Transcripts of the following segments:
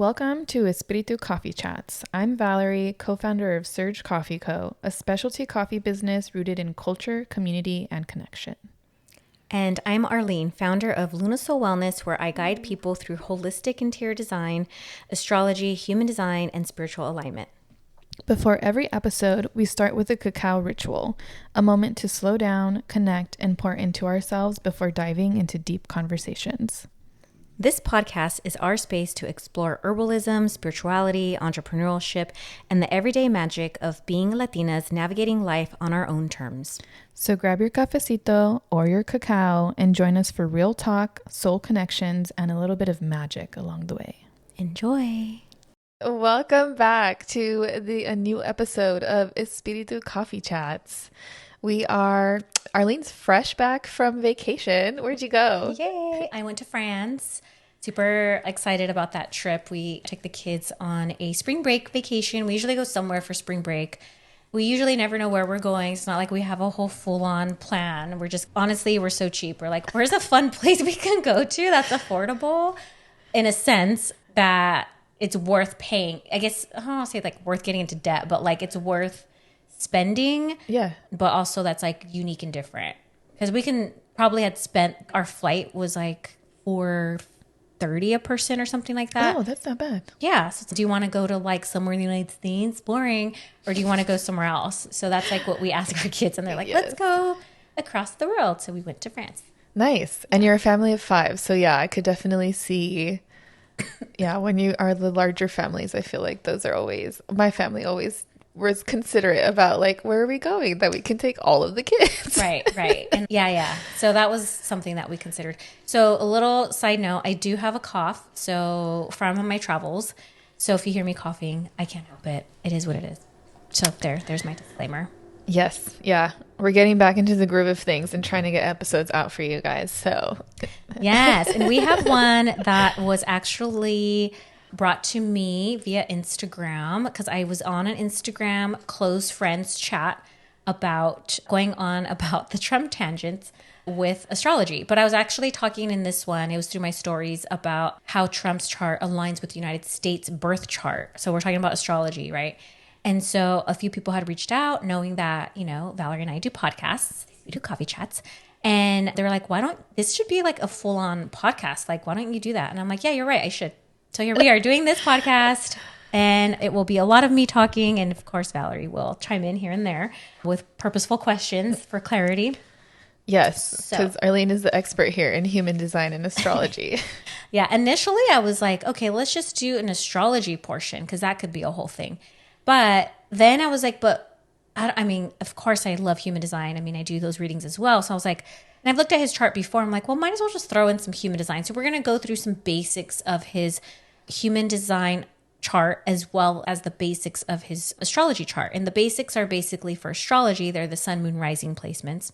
Welcome to Espiritu Coffee Chats. I'm Valerie, co-founder of Surge Coffee Co., a specialty coffee business rooted in culture, community, and connection. And I'm Arlene, founder of Lunasol Wellness, where I guide people through holistic interior design, astrology, human design, and spiritual alignment. Before every episode, we start with a cacao ritual, a moment to slow down, connect, and pour into ourselves before diving into deep conversations. This podcast is our space to explore herbalism, spirituality, entrepreneurship, and the everyday magic of being Latinas navigating life on our own terms. So grab your cafecito or your cacao and join us for real talk, soul connections, and a little bit of magic along the way. Enjoy! Welcome back to a new episode of Espiritu Coffee Chats. Arlene's fresh back from vacation. Where'd you go? Yay! I went to France. Super excited about that trip. We took the kids on a spring break vacation. We usually go somewhere for spring break. We usually never know where we're going. It's not like we have a whole full-on plan. We're so cheap. We're like, where's a fun place we can go to that's affordable in a sense that it's worth paying. I guess I don't want to say like worth getting into debt, but like it's worth spending. Yeah. But also that's like unique and different. Because we can probably had spent, our flight was like $430 a person or something like that. Oh, that's not bad. Yeah. So do you want to go to like somewhere in the United States exploring, or do you want to go somewhere else? So that's like what we ask our kids, and they're like, let's go across the world. So we went to France. Nice. And you're a family of 5. So yeah, I could definitely see, when you are the larger families, I feel like my family always was considerate about like, where are we going that we can take all of the kids? Right. And yeah. So that was something that we considered. So a little side note, I do have a cough. So from my travels. So if you hear me coughing, I can't help it. It is what it is. So there's my disclaimer. Yes. Yeah. We're getting back into the groove of things and trying to get episodes out for you guys. So yes. And we have one that was actually brought to me via Instagram, because I was on an Instagram close friends chat going on about the Trump tangents with astrology. But I was actually talking in this one, it was through my stories, about how Trump's chart aligns with the United States birth chart. So we're talking about astrology, right? And so a few people had reached out knowing that, Valerie and I do podcasts, we do coffee chats. And they were like, this should be like a full on podcast. Like, why don't you do that? And I'm like, yeah, you're right. I should. So here we are doing this podcast, and it will be a lot of me talking. And of course, Valerie will chime in here and there with purposeful questions for clarity. Yes, because Arlene is the expert here in human design and astrology. Yeah, initially I was like, okay, let's just do an astrology portion, because that could be a whole thing. But then I was like, of course I love human design. I mean, I do those readings as well. So I was like, and I've looked at his chart before. I'm like, well, might as well just throw in some human design. So we're going to go through some basics of his human design chart as well as the basics of his astrology chart. And the basics are basically for astrology. They're the sun, moon, rising placements.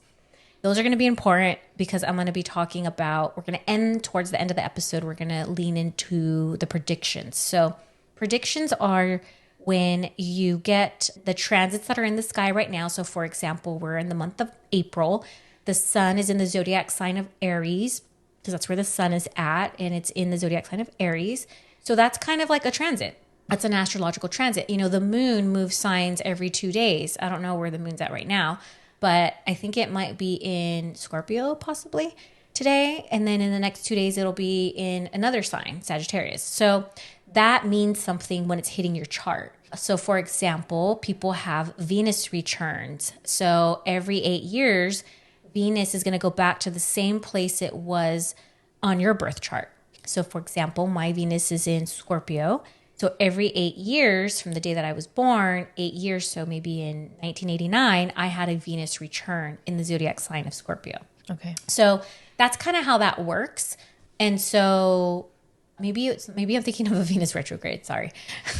Those are going to be important because I'm going to be talking about, we're going to end towards the end of the episode. We're going to lean into the predictions. So predictions are when you get the transits that are in the sky right now. So for example, we're in the month of April. The sun is in the zodiac sign of Aries, because that's where the sun is at, and it's in the zodiac sign of Aries. So that's kind of like a transit. That's an astrological transit. The moon moves signs every 2 days. I don't know where the moon's at right now, but I think it might be in Scorpio possibly today. And then in the next 2 days, it'll be in another sign, Sagittarius. So that means something when it's hitting your chart. So for example, people have Venus returns. So every 8 years, Venus is going to go back to the same place it was on your birth chart. So for example, my Venus is in Scorpio. So every 8 years from the day that I was born, 8 years, so maybe in 1989, I had a Venus return in the zodiac sign of Scorpio. Okay. So that's kind of how that works. And so maybe I'm thinking of a Venus retrograde. Sorry.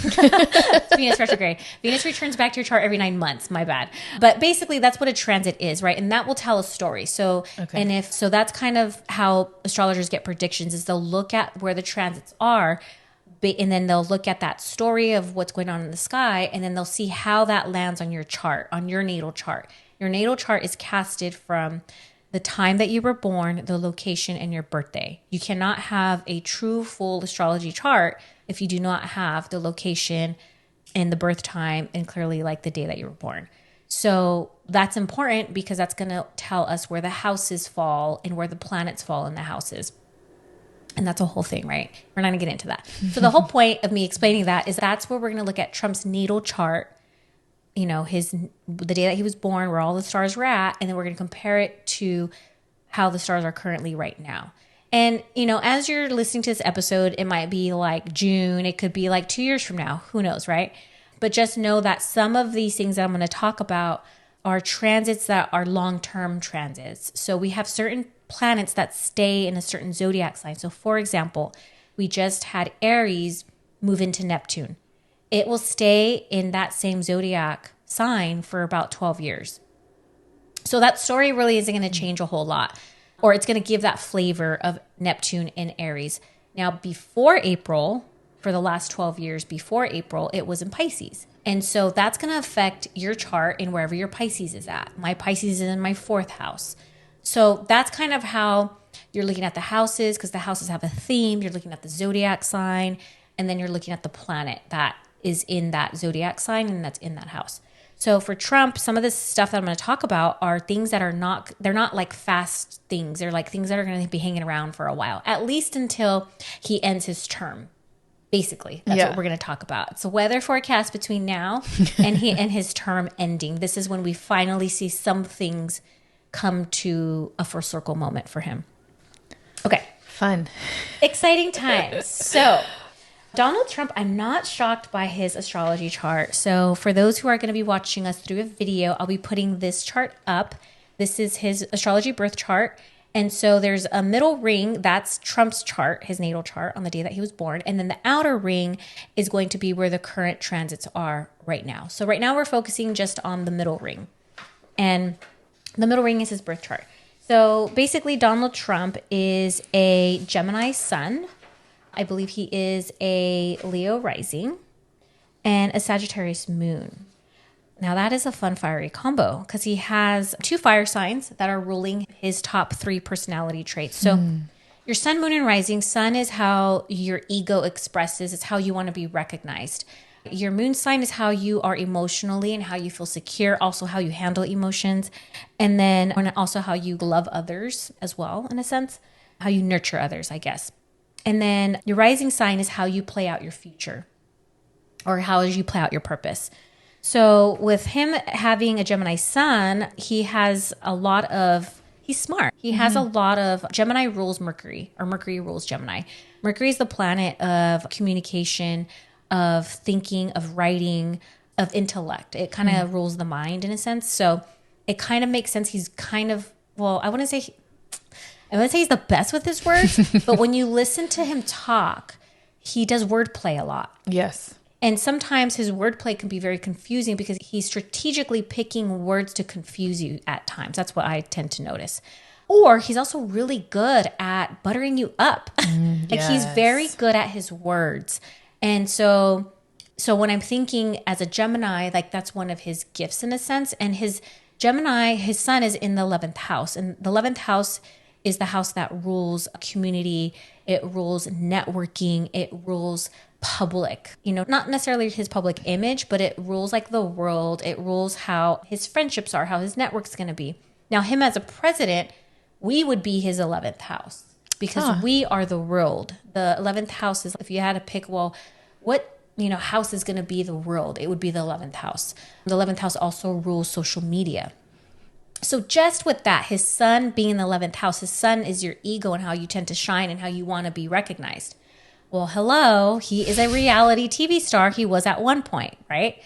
It's Venus retrograde. Venus returns back to your chart every 9 months. My bad. But basically that's what a transit is, right? And that will tell a story. So, so that's kind of how astrologers get predictions, is they'll look at where the transits are, and then they'll look at that story of what's going on in the sky, and then they'll see how that lands on your chart, on your natal chart. Your natal chart is casted from the time that you were born, the location, and your birthday. You cannot have a true full astrology chart if you do not have the location and the birth time and clearly like the day that you were born. So that's important because that's going to tell us where the houses fall and where the planets fall in the houses. And that's a whole thing, right? We're not going to get into that. So the whole point of me explaining that is that's where we're going to look at Trump's natal chart, you know, the day that he was born, where all the stars were at, and then we're going to compare it to how the stars are currently right now. And, you know, as you're listening to this episode, it might be like June, it could be like 2 years from now, who knows, right? But just know that some of these things that I'm going to talk about are transits that are long-term transits. So we have certain planets that stay in a certain zodiac sign. So for example, we just had Aries move into Neptune. It will stay in that same zodiac sign for about 12 years. So that story really isn't going to change a whole lot, or it's going to give that flavor of Neptune in Aries. Now, before April, for the last 12 years before April, it was in Pisces. And so that's going to affect your chart in wherever your Pisces is at. My Pisces is in my 4th house. So that's kind of how you're looking at the houses, because the houses have a theme. You're looking at the zodiac sign, and then you're looking at the planet that is in that zodiac sign and that's in that house. So for Trump, some of this stuff that I'm going to talk about are things that they're not like fast things. They're like things that are going to be hanging around for a while, at least until he ends his term. Basically, that's what we're going to talk about. It's a weather forecast between now and his term ending. This is when we finally see some things come to a full circle moment for him. Okay. Fun. Exciting times. So Donald Trump, I'm not shocked by his astrology chart. So for those who are going to be watching us through a video, I'll be putting this chart up. This is his astrology birth chart. And so there's a middle ring, that's Trump's chart, his natal chart on the day that he was born. And then the outer ring is going to be where the current transits are right now. So right now we're focusing just on the middle ring. And the middle ring is his birth chart. So basically Donald Trump is a Gemini Sun. I believe he is a Leo rising and a Sagittarius Moon. Now that is a fun fiery combo because he has 2 fire signs that are ruling his top 3 personality traits. So your sun, moon, and rising. Sun is how your ego expresses. It's how you want to be recognized. Your moon sign is how you are emotionally and how you feel secure. Also how you handle emotions. And then also how you love others as well, in a sense. How you nurture others, I guess. And then your rising sign is how you play out your future or how you play out your purpose. So with him having a Gemini sun, he's smart. He has a lot of, Gemini rules Mercury, or Mercury rules Gemini. Mercury is the planet of communication, of thinking, of writing, of intellect. It kind of rules the mind in a sense. So it kind of makes sense. He's kind of, well, I wouldn't say he's the best with his words, but when you listen to him talk, he does wordplay a lot. Yes. And sometimes his wordplay can be very confusing because he's strategically picking words to confuse you at times. That's what I tend to notice. Or he's also really good at buttering you up. He's very good at his words. And so when I'm thinking as a Gemini, like that's one of his gifts in a sense. And his Gemini, his sun is in the 11th house. And the 11th house is the house that rules community. It rules networking. It rules public, not necessarily his public image, but it rules like the world. It rules how his friendships are, how his network's going to be. Now, him as a president, we would be his 11th house because we are the world. The 11th house is, if you had to pick, well, what, house is going to be the world? It would be the 11th house. The 11th house also rules social media. So just with that, his sun being in the 11th house, his sun is your ego and how you tend to shine and how you want to be recognized. Well, hello, he is a reality TV star. He was at one point, right?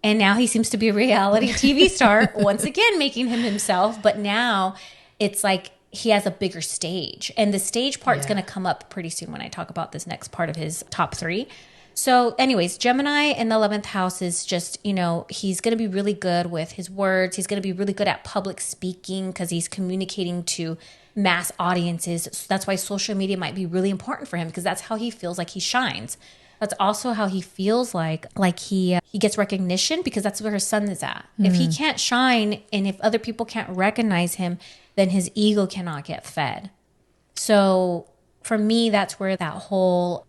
And now he seems to be a reality TV star, once again, making him himself. But now it's like he has a bigger stage. And the stage part is going to come up pretty soon when I talk about this next part of his top 3. So anyways, Gemini in the 11th house is just, he's going to be really good with his words. He's going to be really good at public speaking because he's communicating to mass audiences. So that's why social media might be really important for him because that's how he feels like he shines. That's also how he feels like he gets recognition because that's where his sun is at. If he can't shine and if other people can't recognize him, then his ego cannot get fed. So for me, that's where that whole,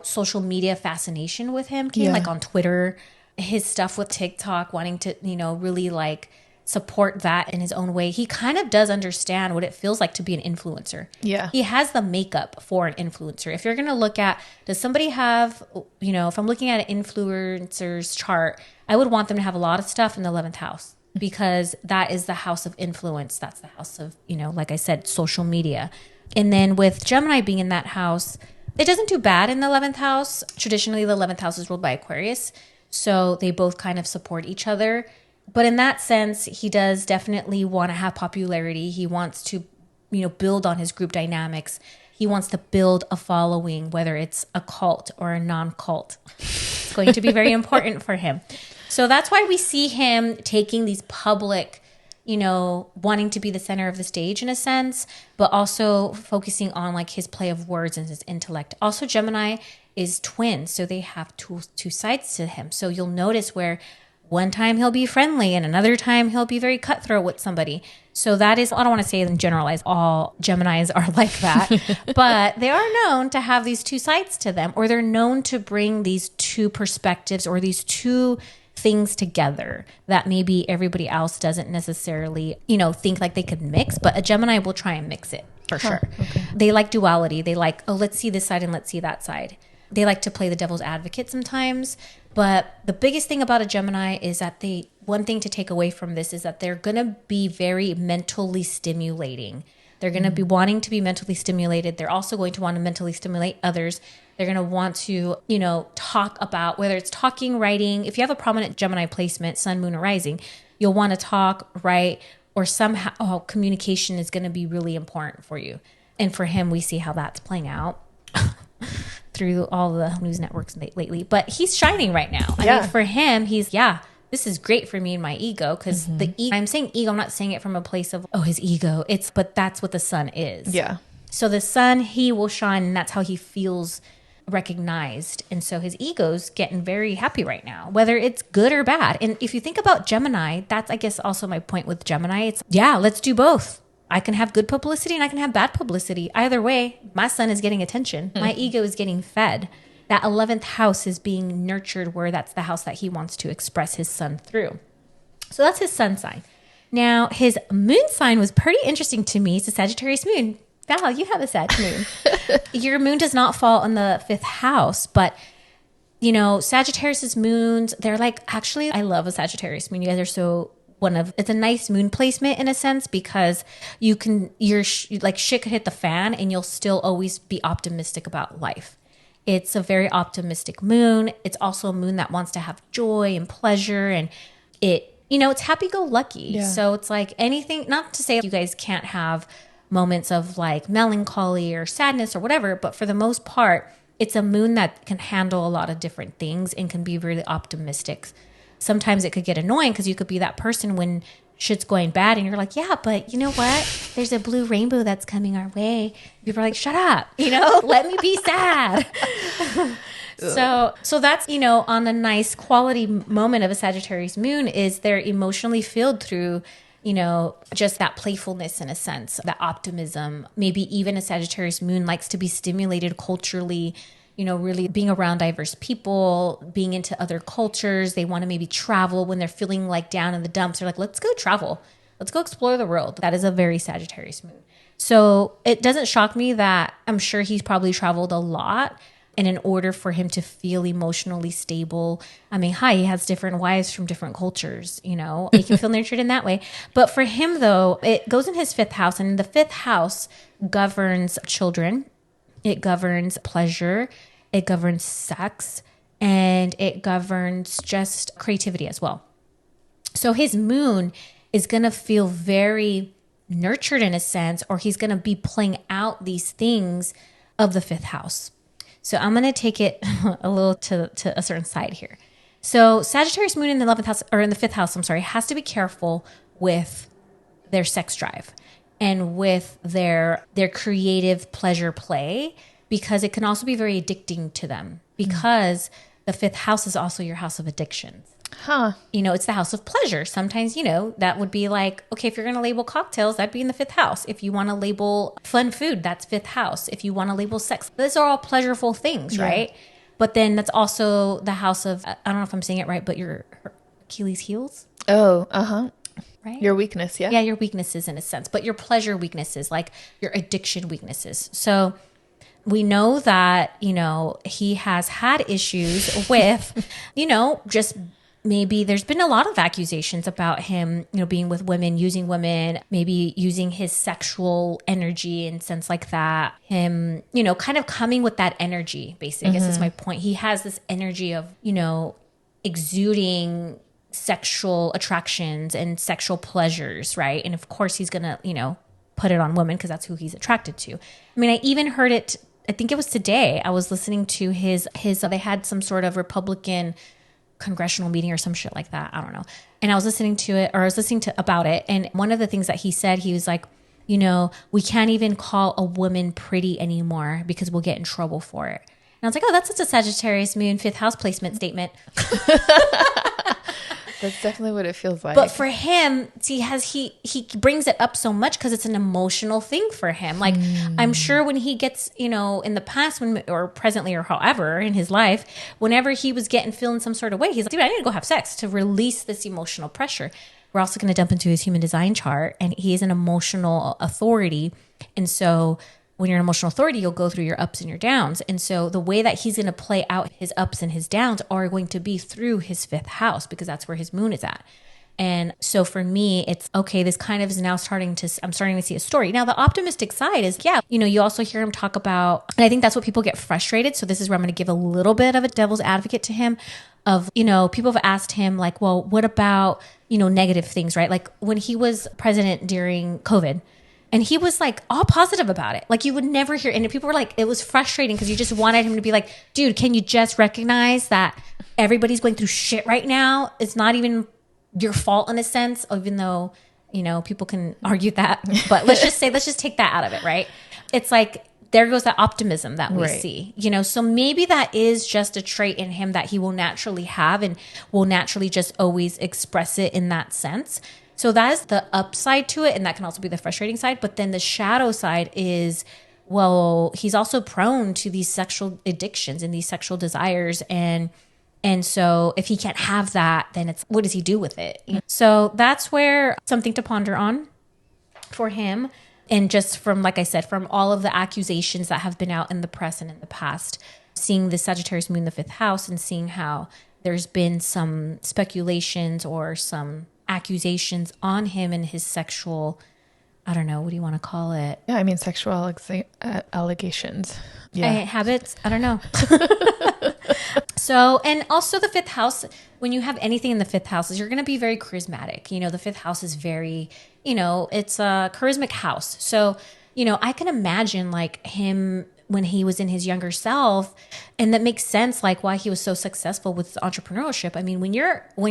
social media fascination with him came, like on Twitter, his stuff with TikTok, wanting to, really like support that in his own way. He kind of does understand what it feels like to be an influencer. Yeah. He has the makeup for an influencer. If you're going to look at, does somebody have, if I'm looking at an influencer's chart, I would want them to have a lot of stuff in the 11th house, because that is the house of influence. That's the house of, like I said, social media. And then with Gemini being in that house, it doesn't do bad in the 11th house. Traditionally, the 11th house is ruled by Aquarius. So they both kind of support each other. But in that sense, he does definitely want to have popularity. He wants to, build on his group dynamics. He wants to build a following, whether it's a cult or a non-cult. It's going to be very important for him. So that's why we see him taking these public, wanting to be the center of the stage in a sense, but also focusing on like his play of words and his intellect. Also, Gemini is twins, so they have two sides to him. So you'll notice where one time he'll be friendly and another time he'll be very cutthroat with somebody. So that is, I don't want to say and generalize all Geminis are like that, but they are known to have these two sides to them, or they're known to bring these two perspectives or these two things together that maybe everybody else doesn't necessarily, think like they could mix, but a Gemini will try and mix it for sure. Okay. They like duality. They like, let's see this side and let's see that side. They like to play the devil's advocate sometimes, but the biggest thing about a Gemini is that one thing to take away from this is that they're going to be very mentally stimulating. They're going to be wanting to be mentally stimulated. They're also going to want to mentally stimulate others. They're going to want to, talk about, whether it's talking, writing. If you have a prominent Gemini placement, Sun, Moon, or Rising, you'll want to talk, write, or somehow communication is going to be really important for you. And for him, we see how that's playing out through all the news networks lately. But he's shining right now. I mean, for him, this is great for me and my ego, because I'm saying ego, I'm not saying it from a place of, his ego. But that's what the sun is. Yeah. So the sun, he will shine, and that's how he feels recognized. And so his ego's getting very happy right now, whether it's good or bad. And if you think about Gemini, that's, I guess, also my point with Gemini. It's, let's do both. I can have good publicity and I can have bad publicity. Either way, my sun is getting attention. My ego is getting fed. That 11th house is being nurtured, where that's the house that he wants to express his sun through. So that's his sun sign. Now, his moon sign was pretty interesting to me. It's a Sagittarius moon. Val, you have a Sag moon. Your moon does not fall in the 5th house, but Sagittarius moons, they're like, actually, I love a Sagittarius moon. You guys are so it's a nice moon placement in a sense, because shit could hit the fan and you'll still always be optimistic about life. It's a very optimistic moon. It's also a moon that wants to have joy and pleasure, and it's happy-go-lucky. Yeah. So it's like anything, not to say you guys can't have moments of like melancholy or sadness or whatever, but for the most part, it's a moon that can handle a lot of different things and can be really optimistic. Sometimes it could get annoying because you could be that person when shit's going bad and you're like, yeah, but you know what? There's a blue rainbow that's coming our way. People are like, shut up, let me be sad. So that's, on a nice quality moment of a Sagittarius moon is they're emotionally filled through, just that playfulness in a sense, that optimism. Maybe even a Sagittarius moon likes to be stimulated culturally, really being around diverse people, being into other cultures. They want to maybe travel when they're feeling like down in the dumps. They're like, let's go travel. Let's go explore the world. That is a very Sagittarius moon. So it doesn't shock me that I'm sure he's probably traveled a lot. And in order for him to feel emotionally stable, he has different wives from different cultures, he can feel nurtured in that way. But for him, though, it goes in his 5th house, and the 5th house governs children. It governs pleasure. It governs sex, and it governs just creativity as well. So his moon is going to feel very nurtured in a sense, or he's going to be playing out these things of the 5th house. So I'm going to take it a little to a certain side here. So Sagittarius moon in the 11th house, or in the 5th house, has to be careful with their sex drive and with their creative pleasure play, because it can also be very addicting to them, because the 5th house is also your house of addictions. Huh. You know, it's the house of pleasure. Sometimes, you know, that would be like, okay, if you're going to label cocktails, that'd be in the fifth house. If you want to label fun food, that's fifth house. If you want to label sex, those are all pleasureful things, right? But then that's also the house of, I don't know if I'm saying it right, but your Achilles heels. Oh, uh-huh. Right? Your weakness, yeah. Yeah, your weaknesses in a sense, but your pleasure weaknesses, like your addiction weaknesses. So we know that, you know, he has had issues with, you know, just maybe there's been a lot of accusations about him, you know, being with women, using women, maybe using his sexual energy and sense like that. Him, you know, kind of coming with that energy, basically. I guess is my point. He has this energy of, you know, exuding sexual attractions and sexual pleasures, right? And of course he's going to, you know, put it on women because that's who he's attracted to. I mean, I even heard it, I think it was today, I was listening to his they had some sort of Republican congressional meeting or some shit like that. I don't know. And I was listening to it, or I was listening to about it. And one of the things that he said, he was like, you know, we can't even call a woman pretty anymore because we'll get in trouble for it. And I was like, oh, that's such a Sagittarius Moon fifth house placement statement. That's definitely what it feels like. But for him, see, he brings it up so much because it's an emotional thing for him. Like, I'm sure when he gets, you know, in the past or presently or however in his life, whenever he was feeling some sort of way, he's like, dude, I need to go have sex to release this emotional pressure. We're also going to jump into his human design chart, and he is an emotional authority. And so when you're an emotional authority, you'll go through your ups and your downs. And so the way that he's going to play out his ups and his downs are going to be through his fifth house, because that's where his moon is at. And so for me, it's okay, this kind of is now I'm starting to see a story. Now, the optimistic side is, yeah, you know, you also hear him talk about, and I think that's what people get frustrated. So this is where I'm going to give a little bit of a devil's advocate to him of, you know, people have asked him like, well, what about, you know, negative things, right? Like when he was president during COVID, and he was like all positive about it. Like you would never hear, and people were like, it was frustrating because you just wanted him to be like, dude, can you just recognize that everybody's going through shit right now? It's not even your fault in a sense, even though, you know, people can argue that. But let's just take that out of it, right? It's like, there goes that optimism that we see, you know? So maybe that is just a trait in him that he will naturally have and will naturally just always express it in that sense. So that is the upside to it, and that can also be the frustrating side. But then the shadow side is, well, he's also prone to these sexual addictions and these sexual desires. And so if he can't have that, then it's, what does he do with it? So that's where something to ponder on for him. And just from, like I said, from all of the accusations that have been out in the press and in the past, seeing the Sagittarius Moon in the fifth house and seeing how there's been some speculations or some accusations on him and his sexual, I don't know, what do you want to call it? Yeah, I mean, sexual allegations. Yeah. Habits, I don't know. So, and also the fifth house, when you have anything in the fifth house, is you're going to be very charismatic. You know, the fifth house is very, you know, it's a charismatic house. So, you know, I can imagine like him when he was in his younger self, and that makes sense, like why he was so successful with entrepreneurship. I mean, when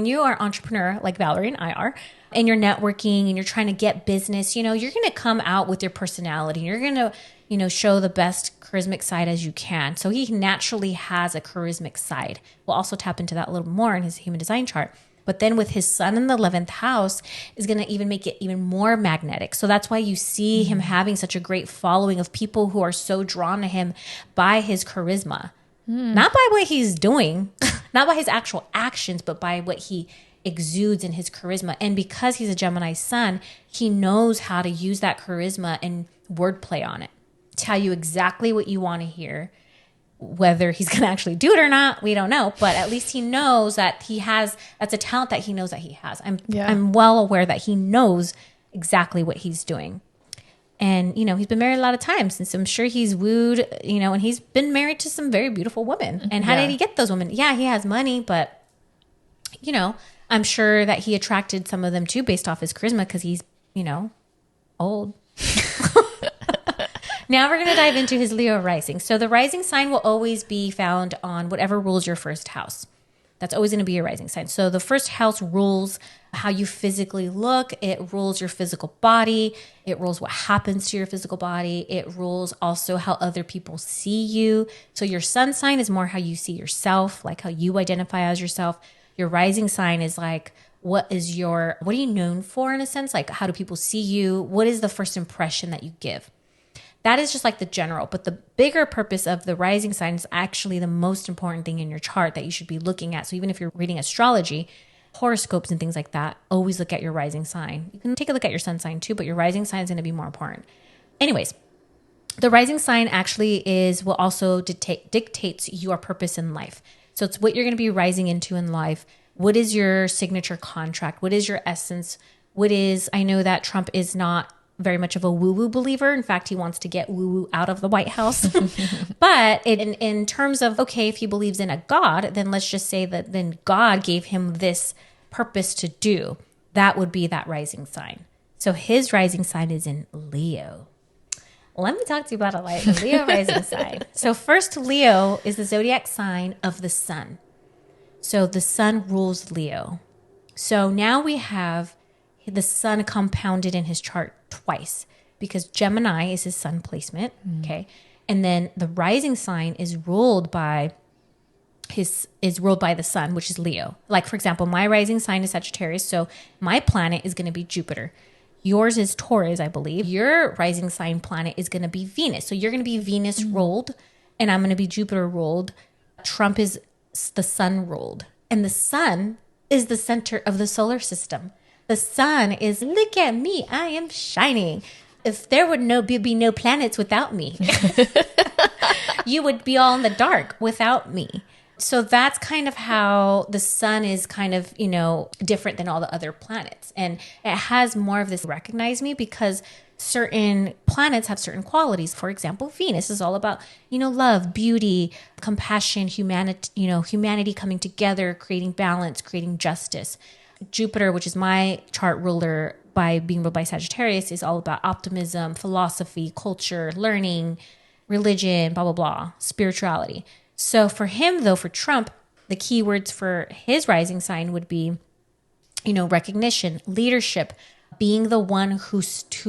you are entrepreneur, like Valerie and I are, and you're networking and you're trying to get business, you know, you're going to come out with your personality. You're going to, you know, show the best charismatic side as you can. So he naturally has a charismatic side. We'll also tap into that a little more in his human design chart. But then with his sun in the 11th house is going to even make it even more magnetic. So that's why you see him having such a great following of people who are so drawn to him by his charisma. Not by what he's doing, not by his actual actions, but by what he exudes in his charisma. And because he's a Gemini sun, he knows how to use that charisma and wordplay on it. Tell you exactly what you want to hear. Whether he's going to actually do it or not, we don't know. But at least he knows that that's a talent that he knows that he has. I'm well aware that he knows exactly what he's doing. And, you know, he's been married a lot of times. And so I'm sure he's wooed, you know, and he's been married to some very beautiful women. And how did he get those women? Yeah, he has money, but, you know, I'm sure that he attracted some of them too based off his charisma because he's, you know, old. Now we're going to dive into his Leo rising. So the rising sign will always be found on whatever rules your first house. That's always going to be your rising sign. So the first house rules how you physically look. It rules your physical body. It rules what happens to your physical body. It rules also how other people see you. So your sun sign is more how you see yourself, like how you identify as yourself. Your rising sign is like, what are you known for in a sense? Like, how do people see you? What is the first impression that you give? That is just like the general, but the bigger purpose of the rising sign is actually the most important thing in your chart that you should be looking at. So even if you're reading astrology, horoscopes and things like that, always look at your rising sign. You can take a look at your sun sign too, but your rising sign is going to be more important. Anyways, the rising sign actually will also dictates your purpose in life. So it's what you're going to be rising into in life. What is your signature contract? What is your essence? I know that Trump is not very much of a woo-woo believer. In fact, he wants to get woo-woo out of the White House. But in terms of, okay, if he believes in a God, then let's just say that then God gave him this purpose to do. That would be that rising sign. So his rising sign is in Leo. Let me talk to you about a Leo rising sign. So first, Leo is the zodiac sign of the sun. So the sun rules Leo. So now we have the sun compounded in his chart twice because Gemini is his sun placement. Okay. And then the rising sign is ruled by the sun, which is Leo. Like, for example, my rising sign is Sagittarius. So my planet is going to be Jupiter. Yours is Taurus, I believe. Your rising sign planet is going to be Venus. So you're going to be Venus ruled, and I'm going to be Jupiter ruled. Trump is the sun ruled. And the sun is the center of the solar system. The sun is, look at me, I am shining. If there would be no planets without me, you would be all in the dark without me. So that's kind of how the sun is kind of, different than all the other planets. And it has more of this recognize me because certain planets have certain qualities. For example, Venus is all about, love, beauty, compassion, humanity coming together, creating balance, creating justice. Jupiter, which is my chart ruler by being ruled by Sagittarius, is all about optimism, philosophy, culture, learning, religion, blah, blah, blah, spirituality. So for him, though, for Trump, the key words for his rising sign would be, recognition, leadership, being the one who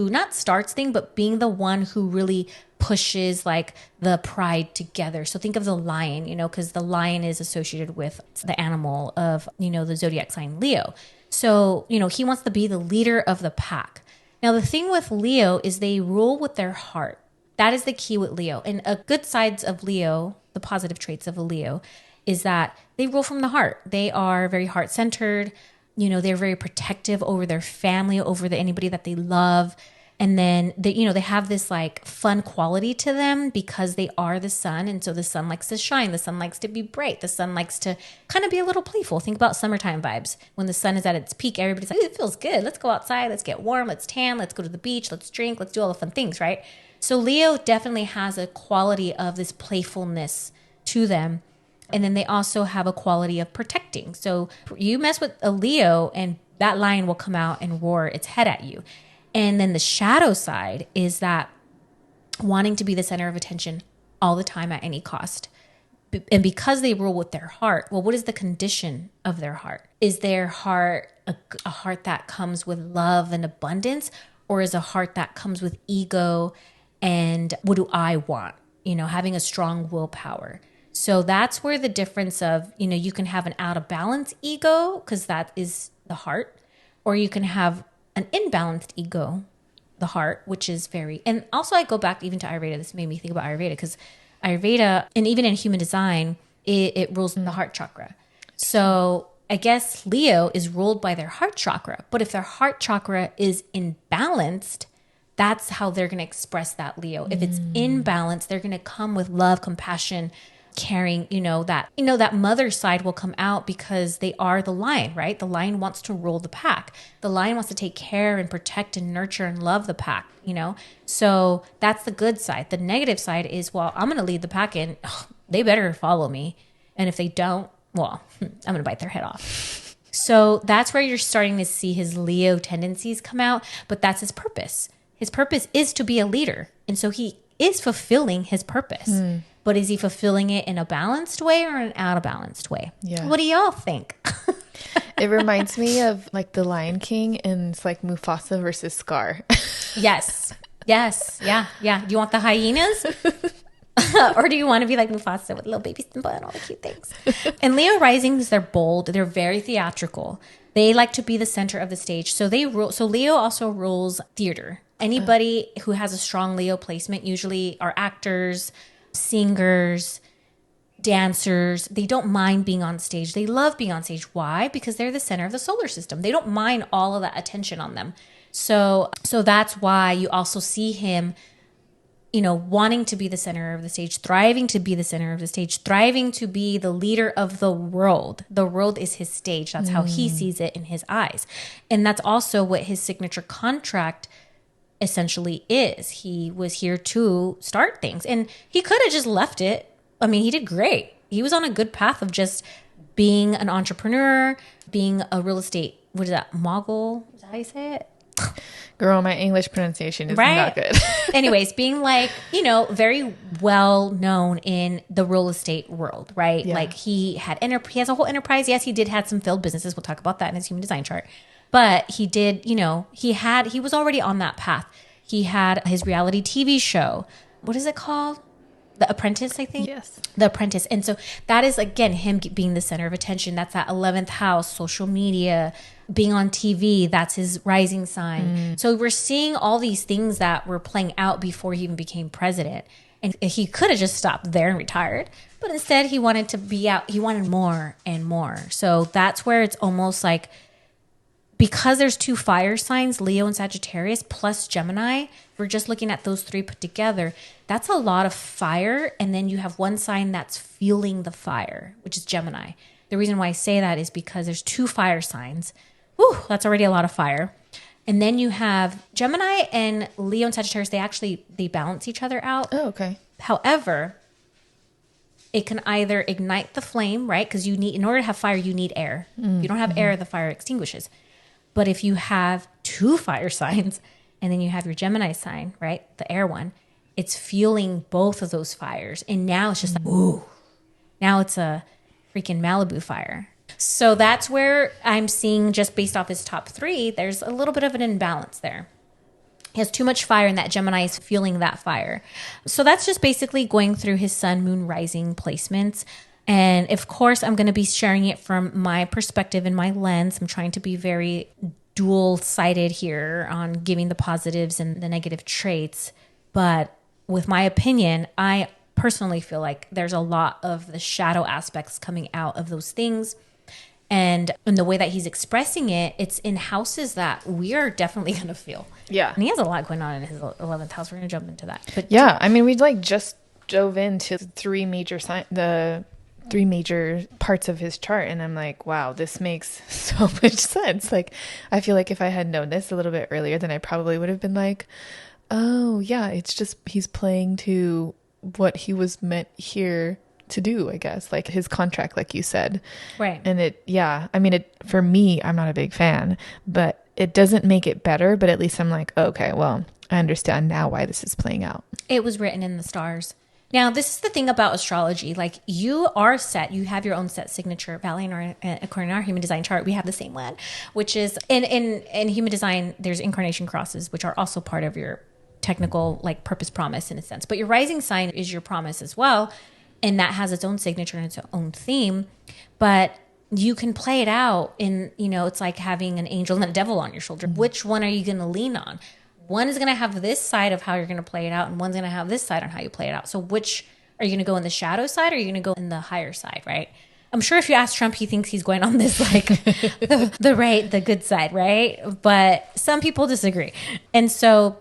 not starts things, but being the one who really pushes like the pride together. So think of the lion, because the lion is associated with the animal of, the zodiac sign Leo. So, he wants to be the leader of the pack. Now, the thing with Leo is they rule with their heart. That is the key with Leo. And a good sides of Leo, the positive traits of a Leo, is that they rule from the heart. They are very heart-centered. They're very protective over their family, over anybody that they love. And then they have this like fun quality to them because they are the sun. And so the sun likes to shine. The sun likes to be bright. The sun likes to kind of be a little playful. Think about summertime vibes. When the sun is at its peak, everybody's like, it feels good. Let's go outside. Let's get warm. Let's tan. Let's go to the beach. Let's drink. Let's do all the fun things, right? So Leo definitely has a quality of this playfulness to them. And then they also have a quality of protecting. So you mess with a Leo and that lion will come out and roar its head at you. And then the shadow side is that wanting to be the center of attention all the time at any cost. And because they rule with their heart, well, what is the condition of their heart? Is their heart a heart that comes with love and abundance, or is a heart that comes with ego and what do I want? Having a strong willpower. So that's where the difference of, you can have an out of balance ego because that is the heart, or you can have an imbalanced ego, the heart, which is and also I go back even to Ayurveda. This made me think about Ayurveda because Ayurveda, and even in human design, it rules the heart chakra. So I guess Leo is ruled by their heart chakra, but if their heart chakra is imbalanced, that's how they're going to express that Leo. If it's in balance, they're going to come with love, compassion, caring, that mother side will come out because they are the lion, right? The lion wants to rule the pack. The lion wants to take care and protect and nurture and love the pack, So that's the good side. The negative side is, well, I'm going to lead the pack and they better follow me. And if they don't, well, I'm going to bite their head off. So that's where you're starting to see his Leo tendencies come out, but that's his purpose. His purpose is to be a leader. And so he is fulfilling his purpose. But is he fulfilling it in a balanced way or an out of balanced way? Yeah. What do y'all think? It reminds me of like the Lion King, and it's like Mufasa versus Scar. Yes. Yeah. Do you want the hyenas? Or do you want to be like Mufasa with little baby Simba and all the cute things? And Leo risings, they're bold. They're very theatrical. They like to be the center of the stage. So they rule. So Leo also rules theater. Anybody who has a strong Leo placement usually are actors, singers, dancers. They don't mind being on stage. They love being on stage. Why? Because they're the center of the solar system. They don't mind all of that attention on them. So that's why you also see him, wanting to be the center of the stage, thriving to be the center of the stage, thriving to be the leader of the world. The world is his stage. That's how he sees it in his eyes. And that's also what his signature contract essentially is. He was here to start things, and he could have just left it. I mean, he did great. He was on a good path of just being an entrepreneur, being a real estate, what is that, mogul? Is that how you say it? Girl, my English pronunciation is not good. Anyways, being like, very well known in the real estate world, right? Yeah. Like he has a whole enterprise. Yes, he did have some failed businesses. We'll talk about that in his human design chart. But he did, he was already on that path. He had his reality TV show. What is it called? The Apprentice, I think. Yes. The Apprentice. And so that is, again, him being the center of attention. That's that 11th house, social media, being on TV. That's his rising sign. So we're seeing all these things that were playing out before he even became president. And he could have just stopped there and retired. But instead, he wanted to be out. He wanted more and more. So that's where it's almost like, because there's 2 fire signs, Leo and Sagittarius, plus Gemini, we're just looking at those 3 put together. That's a lot of fire. And then you have one sign that's fueling the fire, which is Gemini. The reason why I say that is because there's 2 fire signs. Whew, that's already a lot of fire. And then you have Gemini and Leo and Sagittarius, they balance each other out. Oh, okay. However, it can either ignite the flame, right? Because in order to have fire, you need air. If you don't have air, the fire extinguishes. But if you have 2 fire signs and then you have your Gemini sign, right, the air one, it's fueling both of those fires. And now it's just like, ooh, now it's a freaking Malibu fire. So that's where I'm seeing, just based off his top 3, there's a little bit of an imbalance there. He has too much fire, and that Gemini is fueling that fire. So that's just basically going through his sun, moon, rising placements. And of course, I'm going to be sharing it from my perspective and my lens. I'm trying to be very dual-sided here on giving the positives and the negative traits. But with my opinion, I personally feel like there's a lot of the shadow aspects coming out of those things. And in the way that he's expressing it, it's in houses that we are definitely going to feel. Yeah. And he has a lot going on in his 11th house. We're going to jump into that. But yeah, I mean, we just dove into the 3 major parts of his chart, and I'm like, wow, this makes so much sense. Like, I feel like if I had known this a little bit earlier, then I probably would have been like, oh yeah, it's just he's playing to what he was meant here to do, I guess, like his contract, like you said. Right. And for me, I'm not a big fan, but it doesn't make it better, but at least I'm like, okay, well, I understand now why this is playing out. It was written in the stars. Now, this is the thing about astrology. Like, you are set. You have your own set signature. Valley, according to our human design chart, we have the same one, which is in human design, there's incarnation crosses, which are also part of your technical, like, purpose promise in a sense. But your rising sign is your promise as well. And that has its own signature and its own theme. But you can play it out in, it's like having an angel and a devil on your shoulder. Mm-hmm. Which one are you going to lean on? One is going to have this side of how you're going to play it out, and one's going to have this side on how you play it out. So which are you going to go in the shadow side, or are you going to go in the higher side, right? I'm sure if you ask Trump, he thinks he's going on this, like, the good side, right? But some people disagree. And so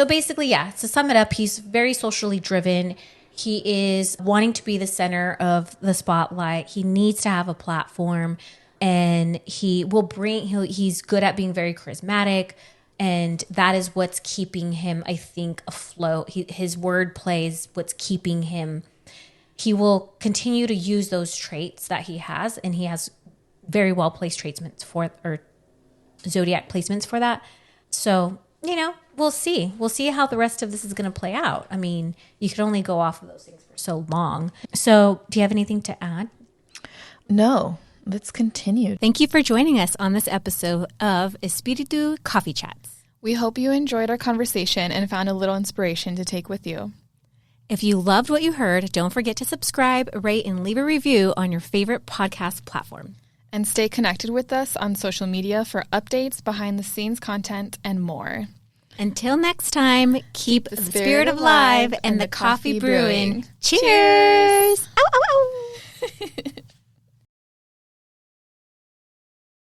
basically, yeah, to sum it up, he's very socially driven. He is wanting to be the center of the spotlight. He needs to have a platform, and he's good at being very charismatic. And that is what's keeping him, I think, afloat. His word plays what's keeping him. He will continue to use those traits that he has, and he has very well placed zodiac placements for that. So, we'll see. We'll see how the rest of this is going to play out. I mean, you could only go off of those things for so long. So, do you have anything to add? No. Let's continue. Thank you for joining us on this episode of Espiritu Coffee Chats. We hope you enjoyed our conversation and found a little inspiration to take with you. If you loved what you heard, don't forget to subscribe, rate, and leave a review on your favorite podcast platform. And stay connected with us on social media for updates, behind-the-scenes content, and more. Until next time, keep the spirit alive and the coffee brewing. Cheers! Ow, ow, ow.